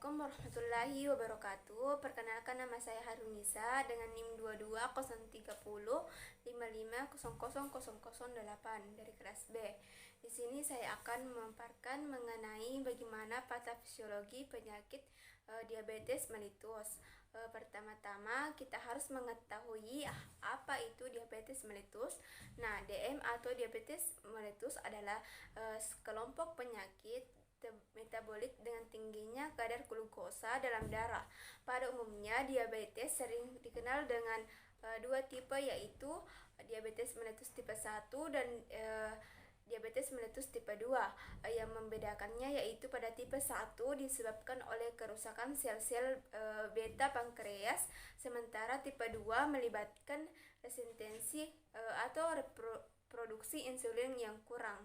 Assalamualaikum warahmatullahi wabarakatuh. Perkenalkan, nama saya Harunisa dengan NIM 220305500008 dari kelas B. Di sini saya akan memaparkan mengenai bagaimana patofisiologi penyakit diabetes mellitus. Pertama-tama kita harus mengetahui apa itu diabetes mellitus. Nah, DM atau diabetes mellitus adalah kelompok penyakit metabolik dengan tingginya kadar glukosa dalam darah. Pada umumnya, diabetes sering dikenal dengan dua tipe, yaitu diabetes mellitus tipe 1 dan diabetes mellitus tipe 2. Yang membedakannya yaitu pada tipe 1 disebabkan oleh kerusakan sel-sel beta pankreas, sementara tipe 2 melibatkan resistensi atau produksi insulin yang kurang.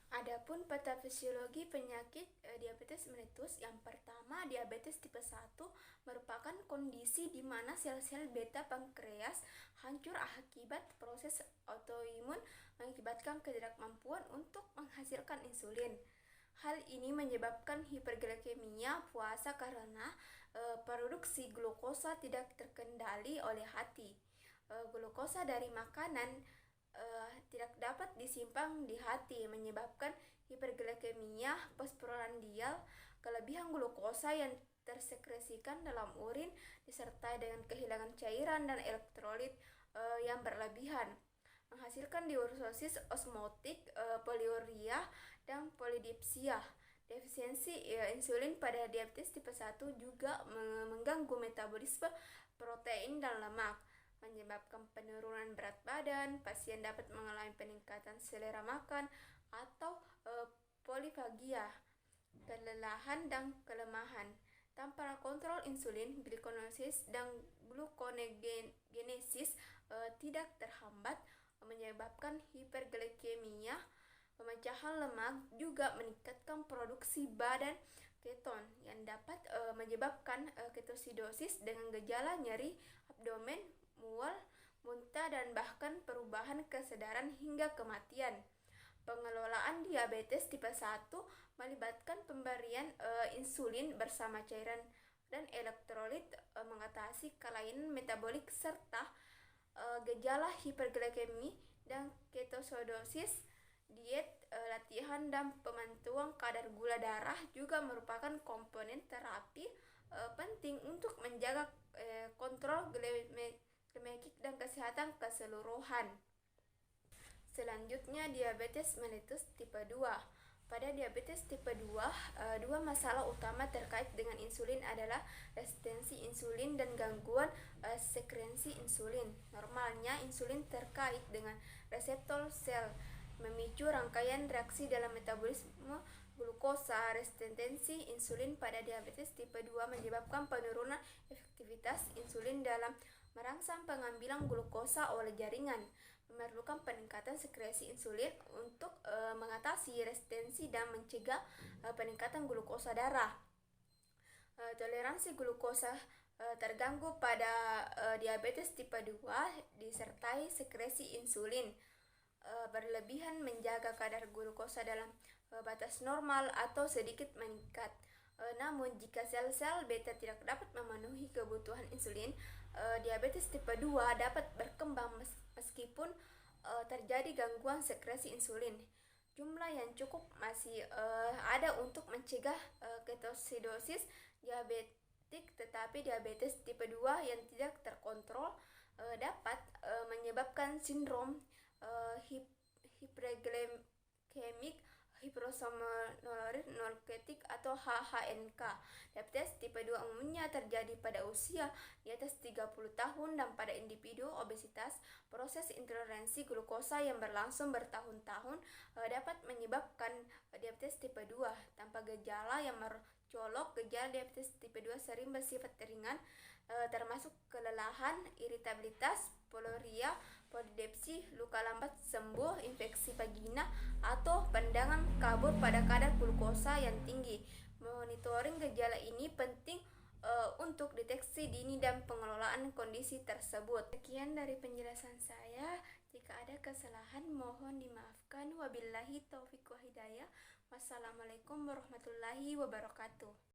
Adapun patofisiologi penyakit diabetes mellitus, yang pertama, diabetes tipe 1 merupakan kondisi di mana sel-sel beta pankreas hancur akibat proses autoimun mengakibatkan ketidakmampuan untuk menghasilkan insulin. Hal ini menyebabkan hiperglikemia puasa karena produksi glukosa tidak terkendali oleh hati. Glukosa dari makanan tidak dapat disimpan di hati, menyebabkan hiperglikemia postprandial. Kelebihan glukosa yang tersekresikan dalam urin disertai dengan kehilangan cairan dan elektrolit yang berlebihan, menghasilkan diuresis osmotik, poliuria, dan polidipsia. Defisiensi insulin pada diabetes tipe 1 juga mengganggu metabolisme protein dan lemak, menyebabkan penurunan berat badan. Pasien dapat mengalami peningkatan selera makan atau polifagia, kelelahan dan kelemahan. Tanpa kontrol insulin, glikonesis dan gluconeogenesis tidak terhambat, menyebabkan hiperglikemia. Pemecahan lemak juga meningkatkan produksi badan keton yang dapat menyebabkan ketosidosis dengan gejala nyeri abdomen, mual, muntah, dan bahkan perubahan kesadaran hingga kematian. Pengelolaan diabetes tipe 1 melibatkan pemberian insulin bersama cairan dan elektrolit, mengatasi kelainan metabolik serta gejala hiperglikemi dan ketosidosis. Diet, latihan, dan pemantauan kadar gula darah juga merupakan komponen terapi penting untuk menjaga kontrol glikemik dan kesehatan keseluruhan. Selanjutnya, diabetes mellitus tipe 2. Pada diabetes tipe 2, dua masalah utama terkait dengan insulin adalah resistensi insulin dan gangguan sekresi insulin. Normalnya, insulin terkait dengan reseptor sel, memicu rangkaian reaksi dalam metabolisme glukosa. Resistensi insulin pada diabetes tipe 2 menyebabkan penurunan efektivitas insulin dalam merangsang pengambilan glukosa oleh jaringan, memerlukan peningkatan sekresi insulin untuk mengatasi resistensi dan mencegah peningkatan glukosa darah. Toleransi glukosa terganggu pada diabetes tipe 2 disertai sekresi insulin berlebihan, menjaga kadar glukosa dalam batas normal atau sedikit meningkat. Namun jika sel-sel beta tidak dapat memenuhi kebutuhan insulin, diabetes tipe 2 dapat berkembang meskipun terjadi gangguan sekresi insulin. Jumlah yang cukup masih ada untuk mencegah ketosidosis diabetik, tetapi diabetes tipe 2 yang tidak terkontrol dapat menyebabkan sindrom hiperglikemik hipersomnolerik narkotik atau HHNK. Diabetes tipe 2 umumnya terjadi pada usia di atas 30 tahun dan pada individu obesitas. Proses intoleransi glukosa yang berlangsung bertahun-tahun dapat menyebabkan diabetes tipe 2 tanpa gejala yang mencolok. Gejala diabetes tipe 2 sering bersifat ringan, termasuk kelelahan, iritabilitas, poliuria, polidipsia, luka lambat sembuh, infeksi vagina, atau pandangan kabur pada kadar glukosa yang tinggi. Monitoring gejala ini penting untuk deteksi dini dan pengelolaan kondisi tersebut. Sekian dari penjelasan saya. Jika ada kesalahan, mohon dimaafkan. Wabillahi taufiq wa hidayah. Wassalamualaikum warahmatullahi wabarakatuh.